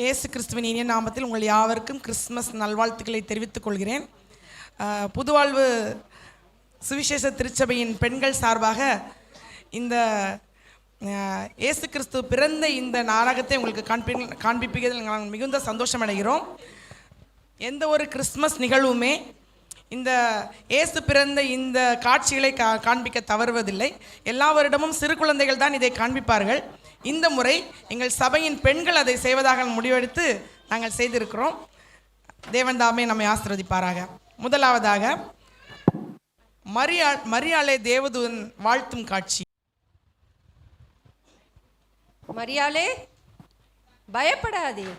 இயேசு கிறிஸ்துவின் இனிய நாமத்தில் உங்கள் யாவருக்கும் கிறிஸ்துமஸ் நல்வாழ்த்துக்களை தெரிவித்துக் கொள்கிறேன். புதுவாழ்வு சுவிசேஷ திருச்சபையின் பெண்கள் சார்பாக இந்த இயேசு கிறிஸ்து பிறந்த இந்த நாடகத்தை உங்களுக்கு காண்பிப்பதில் நாங்கள் மிகுந்த சந்தோஷம் அடைகிறோம். எந்த ஒரு கிறிஸ்துமஸ் நிகழ்வுமே இந்த இயேசு பிறந்த இந்த காட்சிகளை காண்பிக்க தவறுவதில்லை. எல்லா வருடமும் சிறு குழந்தைகள் தான் இதை காண்பிப்பார்கள். இந்த முறை எங்கள் சபையின் பெண்கள் அதை செய்வதாக முடிவெடுத்து நாங்கள் செய்திருக்கிறோம். தேவன் தாமே நம்மை ஆசீர்வதிப்பாராக. முதலாவதாக மரியாளை தேவதூதன் வாழ்த்தும் காட்சி. மரியாளே, பயப்படாதே,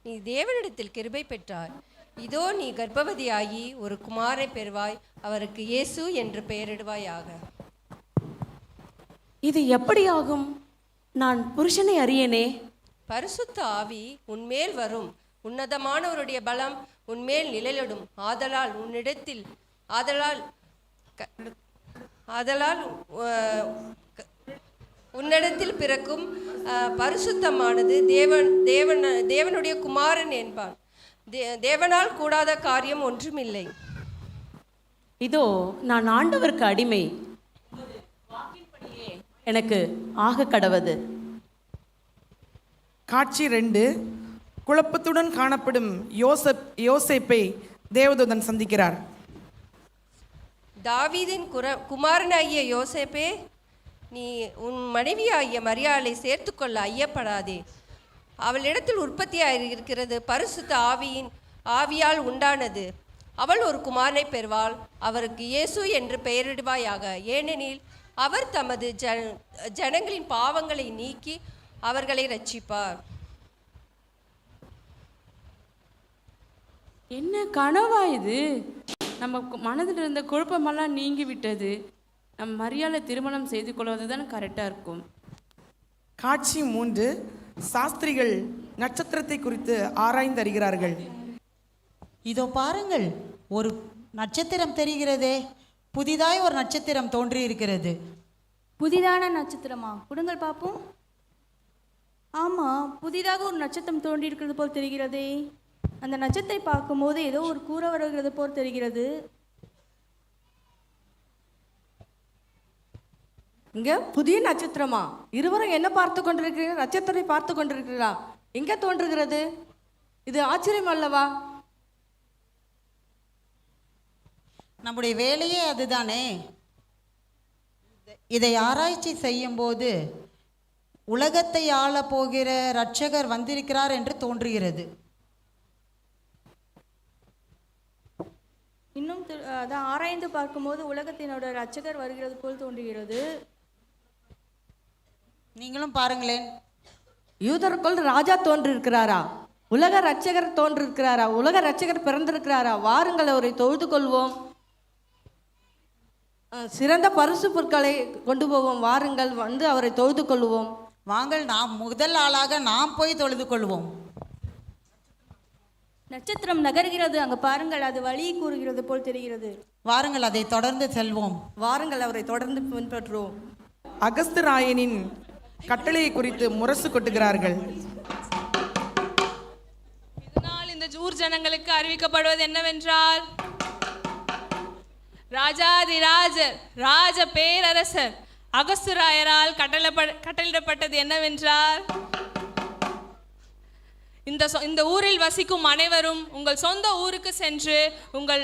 நீ தேவனிடத்தில் கிருபை பெற்றாய். இதோ நீ கர்ப்பவதியாகி ஒரு குமாரை பெறுவாய், அவருக்கு இயேசு என்று பெயரிடுவாயாக. இது எப்படி ஆகும்? நான் புருஷனை அறியேனே. பரிசுத்த ஆவி உன்மேல் வரும், உன்னதமானவருடைய பலம் உன்மேல் நிழலிடும். உன்னிடத்தில் பிறக்கும் பரிசுத்தமானது தேவனுடைய குமாரன் என்பான். தேவனால் கூடாத காரியம் ஒன்றுமில்லை. இதோ நான் ஆண்டவருக்கு அடிமை, எனக்கு ஆக கடவது. காட்சி 2. குழப்பத்துடன் காணப்படும் யோசேப்பை தேவதூதன் சந்திக்கிறார். தாவீதின் குமாரனாகிய யோசேப்பே, நீ உன் மனைவியாகிய மரியாளை சேர்த்துக்கொள்ள ஐயப்படாதே. அவளிடத்தில் உற்பத்தியாக இருக்கிறது பரிசுத்த ஆவியால் உண்டானது. அவள் ஒரு குமாரனை பெறுவாள், அவருக்கு இயேசு என்று பெயரிடுவாயாக. ஏனெனில் அவர் தமது ஜனங்களின் பாவங்களை நீக்கி அவர்களை ரட்சிப்பார். என்ன கனவா இது? நம்ம மனதில் இருந்த குழப்பமெல்லாம் நீங்கி விட்டது. நம்ம மரியாதை திருமணம் செய்து கொள்வது தான் கரெக்டாக இருக்கும். காட்சி 3. சாஸ்திரிகள் நட்சத்திரத்தை குறித்து ஆராய்ந்து அறிகிறார்கள். இதோ பாருங்கள், ஒரு நட்சத்திரம் தெரிகிறதே. புதிதாய் ஒரு நட்சத்திரம் தோன்றி இருக்கிறது. புதிதான நட்சத்திரமா? கொடுங்கள் பார்ப்போம். ஆமாம், புதிதாக ஒரு நட்சத்திரம் தோன்றி இருக்கிறது போல் தெரிகிறதே. அந்த நட்சத்திரத்தை பார்க்கும்போது ஏதோ ஒரு கூரை வருகிறது போல் தெரிகிறது. இங்க புதிய நட்சத்திரமா? இருவரும் என்ன பார்த்து கொண்டிருக்கிறீர்கள்? நட்சத்திரத்தை பார்த்து கொண்டிருக்கிறீர்களா? எங்கே தோன்றுகிறது? இது ஆச்சரியம் அல்லவா? நம்முடைய வேலையே அதுதானே. இதை ஆராய்ச்சி செய்யும் போது உலகத்தை ஆள போகிற இரட்சகர் வந்திருக்கிறார் என்று தோன்றுகிறது. இன்னும் அதான் ஆராய்ந்து பார்க்கும்போது உலகத்தினோட இரட்சகர் வருகிறது போல் தோன்றுகிறது. நீங்களும் பாருங்களேன். யூதருக்குள் ராஜா தோன்றிருக்கிறாரா? உலக இரட்சகர் தோன்றிருக்கிறாரா? உலக இரட்சகர் பிறந்திருக்கிறாரா? வாருங்கள், அவரை தொழுது கொள்வோம். சிறந்த பரிசு பொருட்களை கொண்டு போவோம். வாருங்கள், வந்து அவரை தொழுது கொள்வோம். வாங்கள், நாம் முதல் ஆளாக நாம் போய் தொழுது கொள்வோம். நட்சத்திரம் நகர்கிறது, அங்கே பாருங்கள், அது வழி கூறுகிறது போல் தெரிகிறது. வாருங்கள், அதை தொடர்ந்து செல்வோம். வாருங்கள், அவரை தொடர்ந்து பின்பற்றுவோம். அகஸ்தராயனின் கட்டளையை குறித்து முரசு கொட்டுகிறார்கள். இதனால் இந்த ஊர் ஜனங்களுக்கு அறிவிக்கப்படுவது என்னவென்றால், ராஜாதிராஜர் ராஜ பேரரசர் அகஸ்துராயரால் கட்டளிடப்பட்டது என்னவென்றால், இந்த ஊரில் வசிக்கும் அனைவரும் உங்கள் சொந்த ஊருக்கு சென்று உங்கள்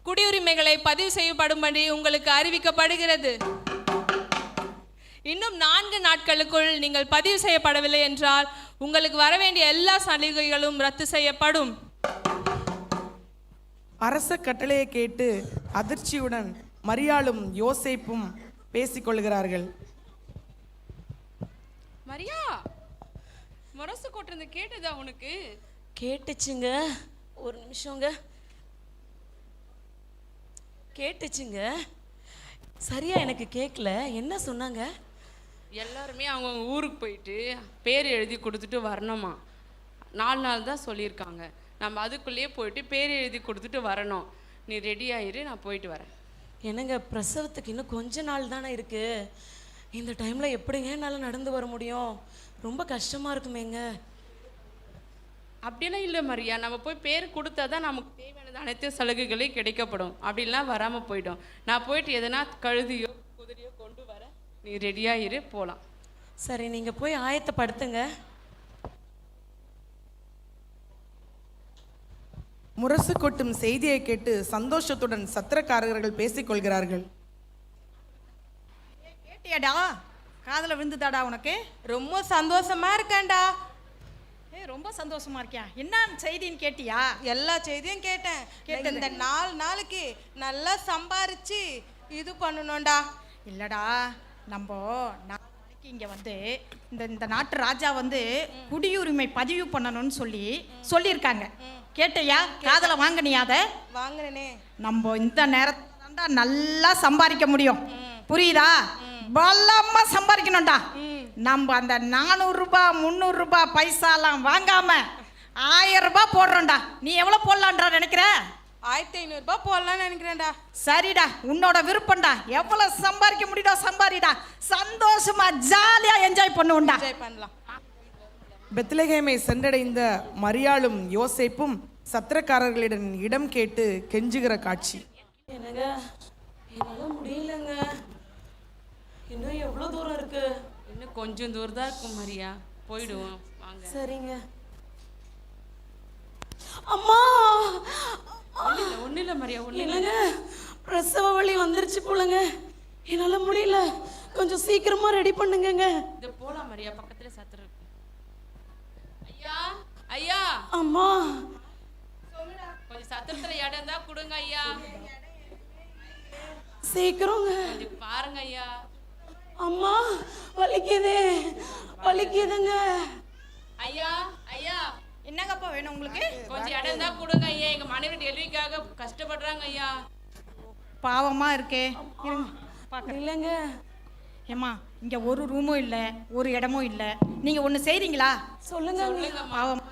குடியுரிமைகளை பதிவு செய்யப்படும்படி உங்களுக்கு அறிவிக்கப்படுகிறது. இன்னும் 4 நாட்களுக்குள் நீங்கள் பதிவு செய்யப்படவில்லை என்றால் உங்களுக்கு வரவேண்டிய எல்லா சலுகைகளும் ரத்து செய்யப்படும். அரச கட்டளையை கேட்டு அதிர்ச்சியுடன் மரியாளும் யோசேப்பும் பேசிக்கொள்கிறார்கள். மரியா, முரசு கொட்டுறது கேட்டதா உனக்கு? கேட்டுச்சுங்க, ஒரு நிமிஷங்க. கேட்டுச்சுங்க, சரியா எனக்கு கேட்கல. என்ன சொன்னாங்க? எல்லாருமே அவங்க ஊருக்கு போயிட்டு பேர் எழுதி கொடுத்துட்டு வரணுமா. 4 நாள் தான் சொல்லியிருக்காங்க. நம்ம அதுக்குள்ளேயே போயிட்டு பேர் எழுதி கொடுத்துட்டு வரணும். நீ ரெடி ஆயிரு, நான் போயிட்டு வரேன். என்னங்க, பிரசவத்துக்கு இன்னும் கொஞ்ச நாள் தானே இருக்குது. இந்த டைமில் எப்படிங்க என்னால் நடந்து வர முடியும்? ரொம்ப கஷ்டமாக இருக்குமேங்க. அப்படியெல்லாம் இல்லை மரியா, நம்ம போய் பேர் கொடுத்தா தான் நமக்கு தேவையானது அனைத்து சலுகைகளையும் கிடைக்கப்படும். அப்படிலாம் வராமல் போயிடும். நான் போயிட்டு எதனா கழுதியோ குதிரையோ கொண்டு வர, நீ ரெடியாக இரு, போகலாம். சரி, நீங்கள் போய் ஆயத்தப்படுத்துங்க. முரசு கொட்டும் செய்தியை கேட்டு சந்தோஷத்துடன் சத்திரக்காரர்கள் பேசிக்கொள்கிறார்கள். கேட்டியாடா? காதில் விழுந்துதாடா உனக்கு? ரொம்ப சந்தோஷமா இருக்கேன்டா. ரொம்ப சந்தோஷமா இருக்கியா? என்ன செய்தின்னு கேட்டியா? எல்லா செய்தியும் கேட்டேன். இந்த 4 நாளைக்கு நல்லா சம்பாரிச்சு இது பண்ணணும்டா. இல்லடா, நம்ம நாளைக்கு இங்கே வந்து இந்த நாட்டு ராஜா வந்து குடியுரிமை பதிவு பண்ணணும்னு சொல்லியிருக்காங்க. கேட்டியா? காதில் வாங்கினியா? அதை வாங்கினே. நம்ம இந்த நேரத்தை நல்லா சம்பாதிக்க முடியும். புரியுதா? பலமா சம்பாதிக்கணும்டா. நம்ம அந்த 400 ரூபாய் 300 ரூபாய் பைசாலாம் வாங்காம 1000 ரூபாய் போடுறோம்டா. நீ எவ்வளோ போடலான்றா நினைக்கிற? 1500 ரூபாய் போடலாம்னு நினைக்கிறேன்டா. சரிடா, உன்னோட விருப்பம்டா. எவ்வளவு சம்பாதிக்க முடியுதோ சம்பாதிடா. சந்தோஷமா ஜாலியா என்ஜாய் பண்ணுவோம்டா. என்ஜாய் பண்ணலாம். பெத்லகேமை சென்றடைந்த மரியாளும் யோசேப்பும் சத்திரக்காரர்களிடம் இடம் கேட்டு கெஞ்சுகிற காட்சி. என்னங்க, என்னால் முடியலங்க. இன்னும் எவ்வளோ தூரம் இருக்கு? இன்னும் கொஞ்சம் தூரம் தான் இருக்கும் மரியா, போயிடுவோம் வாங்க. சரிங்க. அம்மா, ஒன்றும் இல்லை மரியா, ஒன்றும் இல்லை. என்னங்க, பிரசவ வலி வந்துருச்சு போலங்க. என்னால் முடியல, கொஞ்சம் சீக்கிரமா ரெடி பண்ணுங்கங்க. இது போலாம் மரியா, பக்கத்துல சத்திரம் இருக்கு. ஐயா, ஐயா, அம்மா, கொஞ்சம் சத்திரத்துல இடம் தான் கொடுங்க ஐயா. சீக்கிரங்க. கொஞ்சம் பாருங்க ஐயா. அம்மா, வலிக்குது, வலிக்குதுங்க. ஐயா, ஐயா, என்னங்கப்பா வேணும் உங்களுக்கு? கொஞ்சம் இடம் தான் கொடுங்க ஐயா, எங்க மனைவி டெலிவரிக்காக கஷ்டப்படுறாங்க ஐயா. பாவமா இருக்கே. இல்லைங்க. ஏம்மா, இங்க ஒரு ரூமும் இல்லை, ஒரு இடமும் இல்லை. நீங்க ஒன்று செய்றீங்களா? சொல்லுங்க. பாவம்.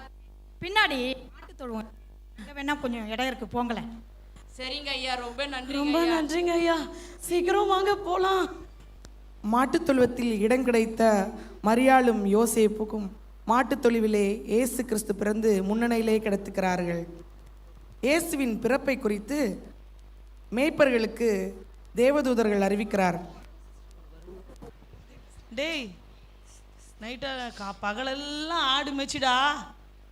பின்னாடி மாட்டு தொழுவோம், இங்க வேணா கொஞ்சம் இடம் இருக்கு, போங்களேன். சரிங்க ஐயா, ரொம்ப நன்றி. ரொம்ப நன்றிங்க ஐயா. சீக்கிரம் வாங்க போலாம். மாட்டுத் தொழுவத்தில் இடம் கிடைத்த மரியாளும் யோசேப்புக்கும் மாட்டுத் தொழுவிலே இயேசு கிறிஸ்து பிறந்து முன்னணியிலே கிடத்துக்கிறார்கள். இயேசுவின் பிறப்பை குறித்து மேய்ப்பர்களுக்கு தேவதூதர்கள் அறிவிக்கிறார். டேய், நைட்டாக பகலெல்லாம் ஆடு மேய்ச்சிடா.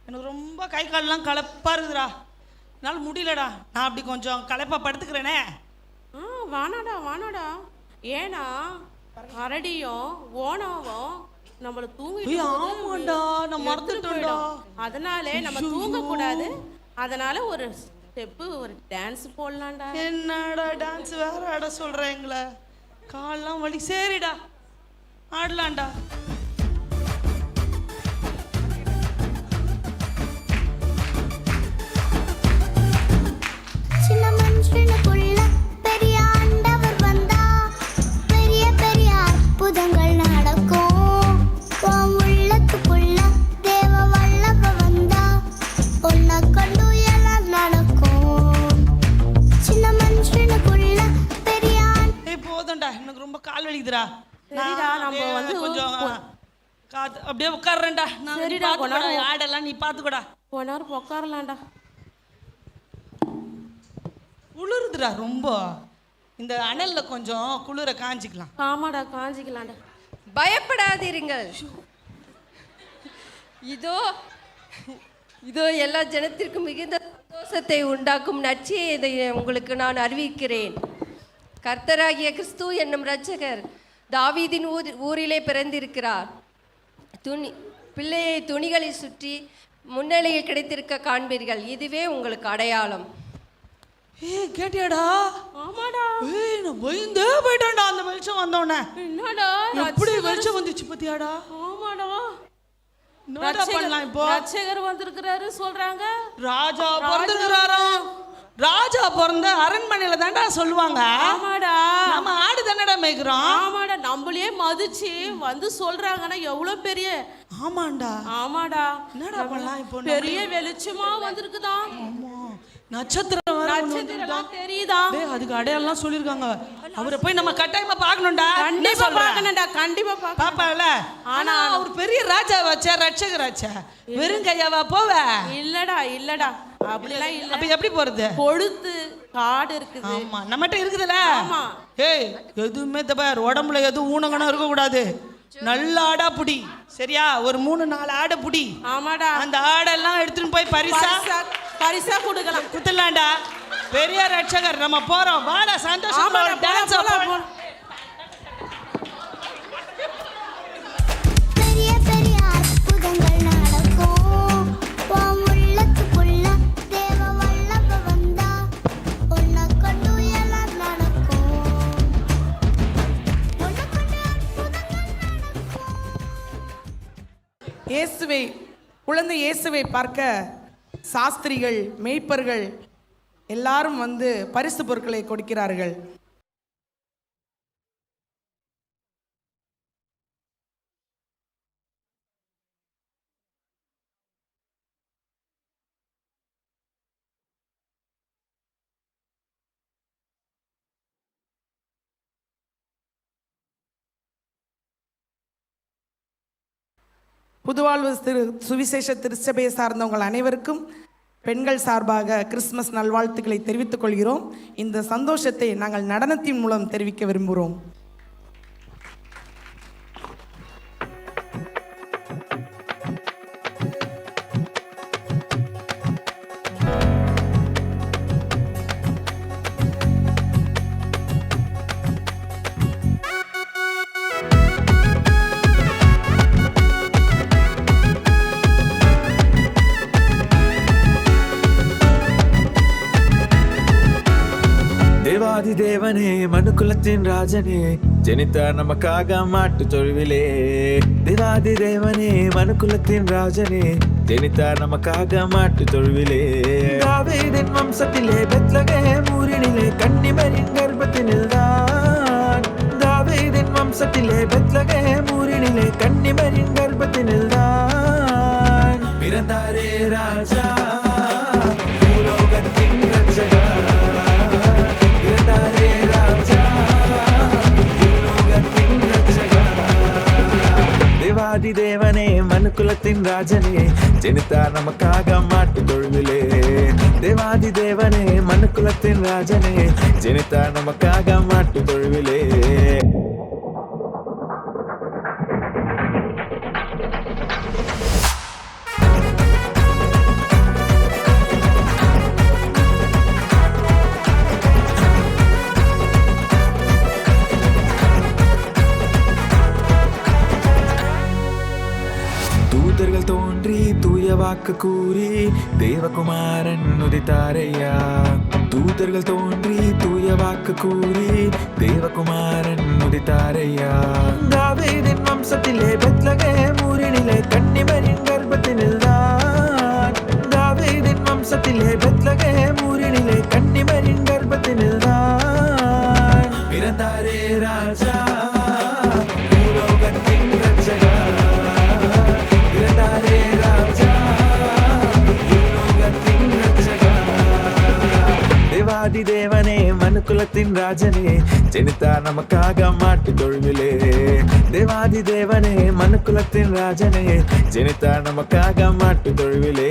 எனக்கு ரொம்ப கை காலெல்லாம் களைப்பாக இருக்குதுடா. என்னால் முடியலடா. நான் அப்படி கொஞ்சம் களைப்பாக படுத்துக்கிறேனே. வானாடா வானாடா. ஏன்னா கரடியும் ஓனாவும் நம்மள தூங்கிட்டு ஆமாண்டா, நான் மறந்துட்டேன்டா. அதனாலே நம்ம தூங்க கூடாது. அதனால ஒரு ஸ்டெப்பு, ஒரு டான்ஸ் போடலாம்டா. என்னடா டான்ஸ் வேற ஆட சொல்கிறேன் எங்களை? காலெல்லாம் வலி. சரிடா, ஆடலாம்டா. சின்ன மனுஷனுக்குள்ள பெரிய ஆண்டவர் வந்தா, பெரிய பெரிய அற்புதங்கள் நடக்கும். உன் உள்ளத்துக்குள்ள தேவ வல்லவ வந்தா, உன்னை கொண்டு எல்லாம் நடக்கும். சின்ன மனுஷனுக்குள்ள பெரிய போதும்டா, எனக்கு ரொம்ப கால் வலிக்குதுடா. சரிடா, நம்ம வந்து கொஞ்சம் அப்படியே உட்கார்றேன்டா. சரிடா, ஆடெல்லாம் நீ பார்த்துக்கோடா. கொஞ்ச நேரம் உட்காரலாம்டா. குளிருதுடா ரொம்ப. இந்த அனல்ல கொஞ்சம் குளிர காஞ்சிக்கலாம். ஆமாடா, காஞ்சிக்கலாம்டா. பயப்படாதீர்கள். இதோ இதோ எல்லா ஜனத்திற்கும் மிகுந்த சந்தோஷத்தை உண்டாக்கும் நற்செய்தியை உங்களுக்கு நான் அறிவிக்கிறேன். கர்த்தராகிய கிறிஸ்து என்னும் இரட்சகர் தாவீதின் ஊரிலே பிறந்திருக்கிறார். பிள்ளையை துணிகளை சுற்றி முன்னிலையில் கிடைத்திருக்க காண்பீர்கள். இதுவே உங்களுக்கு அடையாளம். கேட்டியாடா? ஆமாடா. நான் பயந்தே போயிட்டேன்டா அந்த வெளிச்சம் வந்தோடனே. என்னடா எப்படி வெளிச்சம் வந்துச்சு பத்தியாடா? ஆமாடா. என்னடா பண்ணலாம் இப்போ? ரட்சகர் வந்திருக்கிறாரு சொல்றாங்க. ராஜா பிறந்திருக்கிறாராம். ராஜா பிறந்த அரண்மனையில தான்டா சொல்லுவாங்க. ஆமாடா. நம்ம ஆடு தானடா மேய்க்கிறோம். ஆமாடா, நம்மளே மதிச்சு வந்து சொல்றாங்கன்னா எவ்வளவு பெரிய. ஆமாண்டா. ஆமாடா. என்னடா பண்ணலாம் இப்போ? பெரிய வெளிச்சமா வந்திருக்குதா? நட்சத்திரம் வர நட்சத்திரம் தெரியுதா? டேய், அதுக்கு அடையாளம் சொல்லிருக்காங்க. அவரை போய் நம்ம கட்டாயமா பார்க்கணும்டா. கண்டிப்பா பார்க்கணும்டா, கண்டிப்பா பார்க்கணும். பாப்பால. ஆனா அவர் பெரிய ராஜாவாச்சே, ரட்சகராச்சே. வெறும் கையாவா போவ? இல்லடா அப்படிலாம் இல்ல. அப்ப எப்படி போறது? கொழுத்து காடு இருக்குது. ஆமா, நம்மகிட்ட இருக்குதுல. ஆமா. ஏய், எதுவுமே தபார் உடம்புல எதுவும் ஊனங்கணும் இருக்க கூடாது. நல்ல ஆடா புடி, சரியா? ஒரு 3-4 ஆடை புடி. ஆமாடா. அந்த ஆடெல்லாம் எடுத்துன்னு போய் பரிசா கொடுக்கலாம். குத்தலாம்டா. பெரிய ரட்சகர், நம்ம போறோம். வாடா, சந்தோஷமா டான்ஸ் ஆடலாம். பெரிய பெரிய அற்புதங்கள் நடக்கும் உன் உள்ளத்துக்குள்ள தேவ வல்லமை வந்தா உன்னை கொண்டு எல்லாம் நடக்கும். உன்னை கொண்டு அற்புதங்கள் நடக்கும். இயேசுவை குழந்தை இயேசுவை பார்க்க சாஸ்திரிகள், மேய்ப்பர்கள் எல்லாரும் வந்து பரிசு பொருட்களை கொடுக்கிறார்கள். புதுவாழ்வு சுவிசேஷ திருச்சபையை சார்ந்தவங்கள் அனைவருக்கும் பெண்கள் சார்பாக கிறிஸ்துமஸ் நல்வாழ்த்துக்களை தெரிவித்துக் கொள்கிறோம். இந்த சந்தோஷத்தை நாங்கள் நடனத்தின் மூலம் தெரிவிக்க விரும்புகிறோம். தேவனே, மனுக்குலத்தின் ராஜனே, ஜெனித்தார் நமக்காக மாட்டு தொழுவிலே. தேவாதி தேவனே, மனுக்குலத்தின் ராஜனே, ஜெனித்தார் நமக்காக மாட்டு தொழுவிலே. தாவீதின் வம்சத்திலே பெத்லகேம் ஊரினிலே கன்னிமரின் கர்ப்பத்தினில் தான். தாவீதின் வம்சத்திலே பெத்லகேம் ஊரினிலே கன்னிமரின் கர்ப்பத்தினில் தான் பிறந்தாரே ராஜா, பூலோகத்தின் ரட்சகர். தேவாதி தேவனே, மனுக்குலத்தின் ராஜனே, ஜெனித்தார் நமக்காக மாட்டு தொழுவிலே. தேவாதி தேவனே, மனுக்குலத்தின் ராஜனே, ஜெனித்தார் நமக்காக மாட்டு தொழுவிலே. தூதர்கள் தோன்றி தூய வாக்கு கூறி தேவகுமாரன் உதித்தாரையா. தூதர்கள் தோன்றி தூய வாக்கு கூறி தேவகுமாரன் உதித்தாரையா. தாவீதின் வம்சத்திலே பெத்லகேம் ஊரினிலே கன்னிமரின் கர்ப்பத்தினில் தான். தாவீதின் வம்சத்திலே பெத்லகேம் ஊரினிலே கன்னிமரின் கர்ப்பத்தினில் தான் பிறந்தாரே ராஜா, பூலோகத்தின் ரட்சகர். தேவாதி தேவனே, மனுக்குலத்தின் ராஜனே, ஜெனித்தார் நமக்காக மாட்டு தொழுவிலே. தேவாதி தேவனே, மனுக்குலத்தின் ராஜனே, ஜெனித்தார் நமக்காக மாட்டு தொழுவிலே.